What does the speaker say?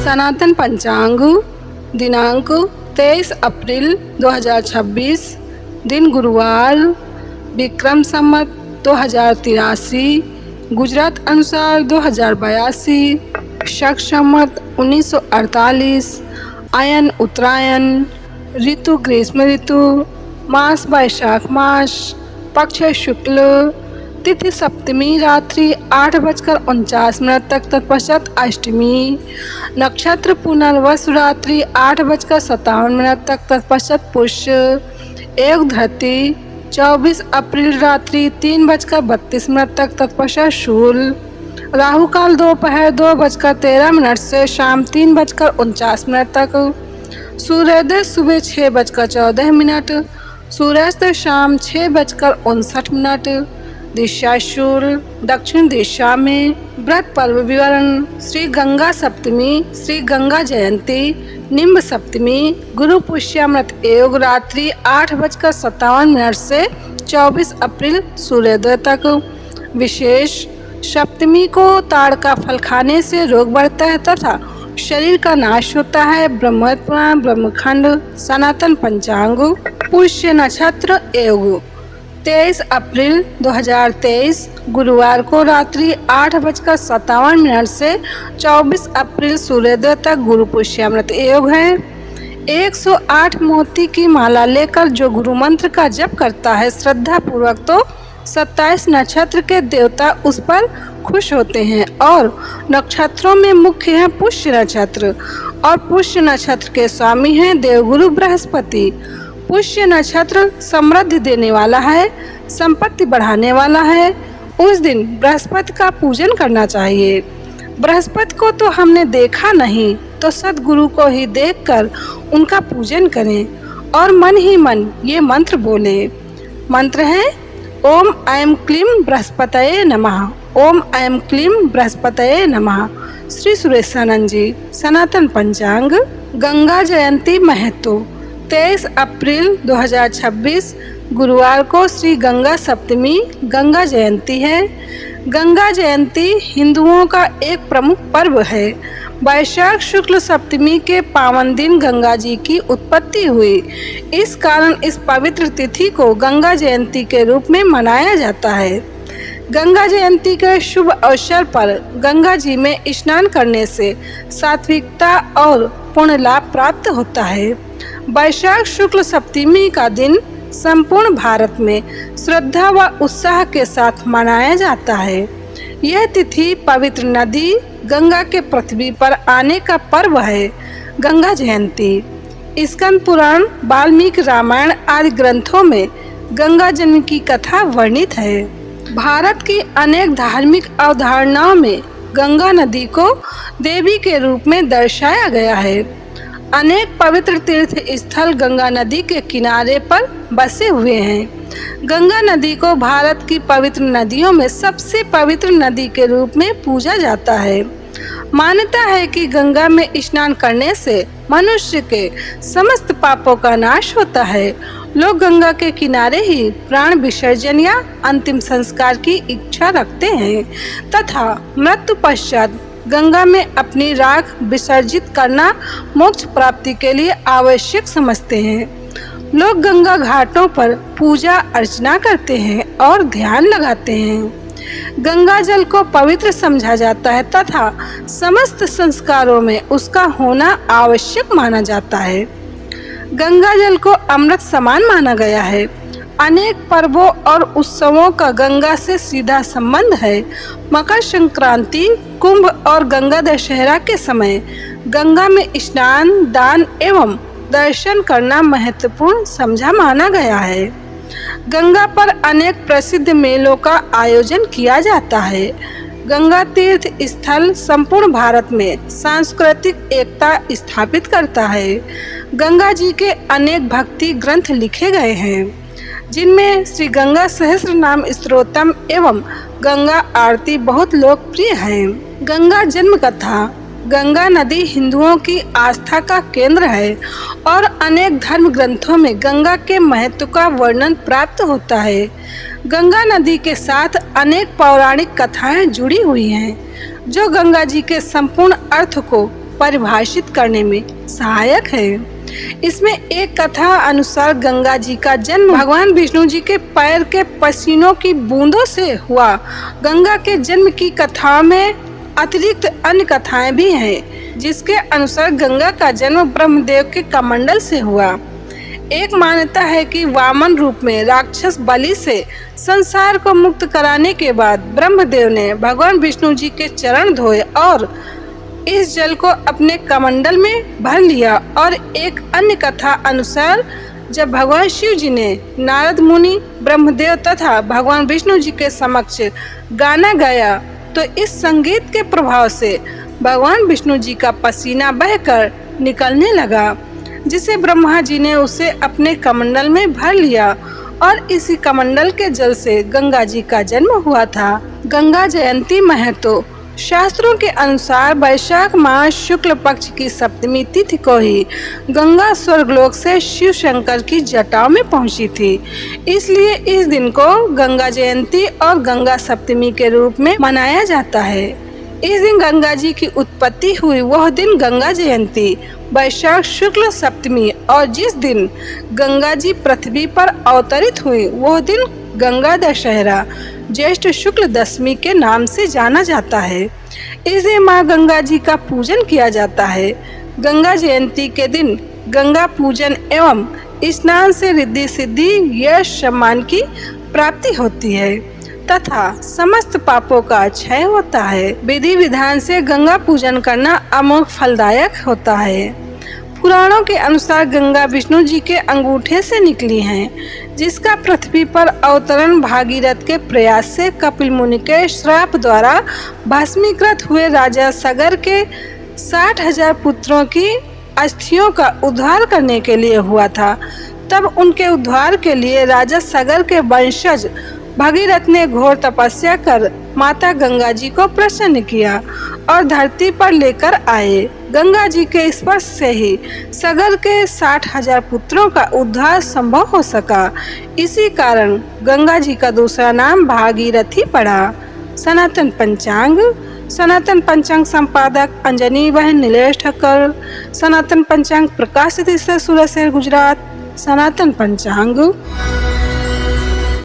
सनातन पंचांग दिनांक 23 अप्रैल 2026, दिन गुरुवार, विक्रम संवत 2083, गुजरात अनुसार 2082, शक संवत 1948, आयन उत्तरायण, ऋतु ग्रीष्म ऋतु, मास वैशाख मास, पक्ष शुक्ल, तिथि सप्तमी रात्रि 8:49 तक तत्पश्चात अष्टमी, नक्षत्र पुनर्वसु रात्रि 8:57 तक तत्पश्चात पुष्य, योग धरती 24 अप्रैल रात्रि 3:32 तक तत्पश्चात शूल, राहु काल दोपहर 2:13 से शाम 3:49 तक, सूर्योदय सुबह 6:14, सूर्यास्त शाम 6:59, दिशा शूल, दक्षिण दिशा में। व्रत पर्व विवरण: श्री गंगा सप्तमी, श्री गंगा जयंती, निम्ब सप्तमी, गुरु पुष्यामृत योग रात्रि 8:57 से 24 अप्रैल सूर्योदय तक। विशेष: सप्तमी को ताड़ का फल खाने से रोग बढ़ता है तथा शरीर का नाश होता है। ब्रह्मोत्तर पुराण ब्रह्मखंड सनातन पंचांग। पुष्य नक्षत्र योग 23 अप्रैल 2023 गुरुवार को रात्रि 8:57 से 24 अप्रैल सूर्योदय तक गुरु पुष्यामृत योग है। 108 मोती की माला लेकर जो गुरु मंत्र का जप करता है श्रद्धा पूर्वक, तो 27 नक्षत्र के देवता उस पर खुश होते हैं। और नक्षत्रों में मुख्य है पुष्य नक्षत्र, और पुष्य नक्षत्र के स्वामी हैं देवगुरु बृहस्पति। पुष्य नक्षत्र समृद्धि देने वाला है, संपत्ति बढ़ाने वाला है। उस दिन बृहस्पति का पूजन करना चाहिए। बृहस्पति को तो हमने देखा नहीं, तो सद्गुरु को ही देखकर उनका पूजन करें और मन ही मन ये मंत्र बोले। मंत्र है: ओम ऐं क्लीं बृहस्पतये नमः, ओम ऐं क्लीं बृहस्पतये नमः। श्री सुरेशानंद जी, सनातन पंचांग। गंगा जयंती महत्व: 23 अप्रैल 2026 गुरुवार को श्री गंगा सप्तमी गंगा जयंती है। गंगा जयंती हिंदुओं का एक प्रमुख पर्व है। वैशाख शुक्ल सप्तमी के पावन दिन गंगा जी की उत्पत्ति हुई। इस कारण इस पवित्र तिथि को गंगा जयंती के रूप में मनाया जाता है। गंगा जयंती के शुभ अवसर पर गंगा जी में स्नान करने से सात्विकता और पुण्य लाभ प्राप्त होता है। वैशाख शुक्ल सप्तमी का दिन संपूर्ण भारत में श्रद्धा व उत्साह के साथ मनाया जाता है। यह तिथि पवित्र नदी गंगा के पृथ्वी पर आने का पर्व है। गंगा जयंती स्कंद पुराण, वाल्मीकि रामायण आदि ग्रंथों में गंगा जन्म की कथा वर्णित है। भारत की अनेक धार्मिक अवधारणाओं में गंगा नदी को देवी के रूप में दर्शाया गया है। अनेक पवित्र तीर्थ स्थल गंगा नदी के किनारे पर बसे हुए हैं। गंगा नदी को भारत की पवित्र नदियों में सबसे पवित्र नदी के रूप में पूजा जाता है। मान्यता है कि गंगा में स्नान करने से मनुष्य के समस्त पापों का नाश होता है। लोग गंगा के किनारे ही प्राण विसर्जन या अंतिम संस्कार की इच्छा रखते हैं तथा मृत्यु पश्चात गंगा में अपनी राख विसर्जित करना मोक्ष प्राप्ति के लिए आवश्यक समझते हैं। लोग गंगा घाटों पर पूजा अर्चना करते हैं और ध्यान लगाते हैं। गंगा जल को पवित्र समझा जाता है तथा समस्त संस्कारों में उसका होना आवश्यक माना जाता है। गंगा जल को अमृत समान माना गया है। अनेक पर्वों और उत्सवों का गंगा से सीधा संबंध है। मकर संक्रांति, कुंभ और गंगा दशहरा के समय गंगा में स्नान, दान एवं दर्शन करना महत्वपूर्ण समझा माना गया है। गंगा पर अनेक प्रसिद्ध मेलों का आयोजन किया जाता है। गंगा तीर्थ स्थल संपूर्ण भारत में सांस्कृतिक एकता स्थापित करता है। गंगा जी के अनेक भक्ति ग्रंथ लिखे गए हैं, जिनमें श्री गंगा सहस्त्र नाम स्तोत्रम एवं गंगा आरती बहुत लोकप्रिय है। गंगा जन्म कथा: गंगा नदी हिंदुओं की आस्था का केंद्र है और अनेक धर्म ग्रंथों में गंगा के महत्व का वर्णन प्राप्त होता है। गंगा नदी के साथ अनेक पौराणिक कथाएं जुड़ी हुई हैं, जो गंगा जी के संपूर्ण अर्थ को परिभाषित करने में सहायक है। इसमें एक कथा अनुसार गंगा जी का जन्म भगवान विष्णु जी के पैर के पसीनों की बूंदों से हुआ। गंगा के जन्म की कथा में अतिरिक्त अन्य कथाएं भी हैं, जिसके अनुसार गंगा का जन्म ब्रह्मदेव के कमंडल से हुआ। एक मान्यता है कि वामन रूप में राक्षस बलि से संसार को मुक्त कराने के बाद ब्रह्मदेव ने भगवान विष्णु जी के चरण धोए और इस जल को अपने कमंडल में भर लिया। और एक अन्य कथा अनुसार जब भगवान शिव जी ने नारद मुनि, ब्रह्मदेव तथा भगवान विष्णु जी के समक्ष गाना गाया तो इस संगीत के प्रभाव से भगवान विष्णु जी का पसीना बहकर निकलने लगा, जिसे ब्रह्मा जी ने उसे अपने कमंडल में भर लिया और इसी कमंडल के जल से गंगा जी का जन्म हुआ था। गंगा जयंती महत्व। शास्त्रों के अनुसार वैशाख मास शुक्ल पक्ष की सप्तमी तिथि को ही गंगा स्वर्गलोक से शिव शंकर की जटाओं में पहुंची थी, इसलिए इस दिन को गंगा जयंती और गंगा सप्तमी के रूप में मनाया जाता है। इस दिन गंगा जी की उत्पत्ति हुई वह दिन गंगा जयंती, वैशाख शुक्ल सप्तमी, और जिस दिन गंगा जी पृथ्वी पर अवतरित हुई वह दिन गंगा दशहरा ज्येष्ठ शुक्ल दशमी के नाम से जाना जाता है। इस दिन माँ गंगा जी का पूजन किया जाता है। गंगा जयंती के दिन गंगा पूजन एवं स्नान से रिद्धि सिद्धि यश सम्मान की प्राप्ति होती है तथा समस्त पापों का क्षय होता है। विधि विधान से गंगा पूजन करना अमोघ फलदायक होता है। पुराणों के अनुसार गंगा विष्णु जी के अंगूठे से निकली हैं, जिसका पृथ्वी पर अवतरण भागीरथ के प्रयास से कपिल मुनि के श्राप द्वारा भस्मीकृत हुए राजा सगर के 60,000 पुत्रों की अस्थियों का उद्धार करने के लिए हुआ था। तब उनके उद्धार के लिए राजा सगर के वंशज भगीरथ ने घोर तपस्या कर माता गंगा जी को प्रसन्न किया और धरती पर लेकर आए। गंगा जी के स्पर्श से ही सगर के 60,000 पुत्रों का उद्धार संभव हो सका। इसी कारण गंगा जी का दूसरा नाम भागीरथी पड़ा। सनातन पंचांग। सनातन पंचांग संपादक अंजनी बहन नीलेश ठक्कर। सनातन पंचांग प्रकाशित सूरत शहर गुजरात। सनातन पंचांग।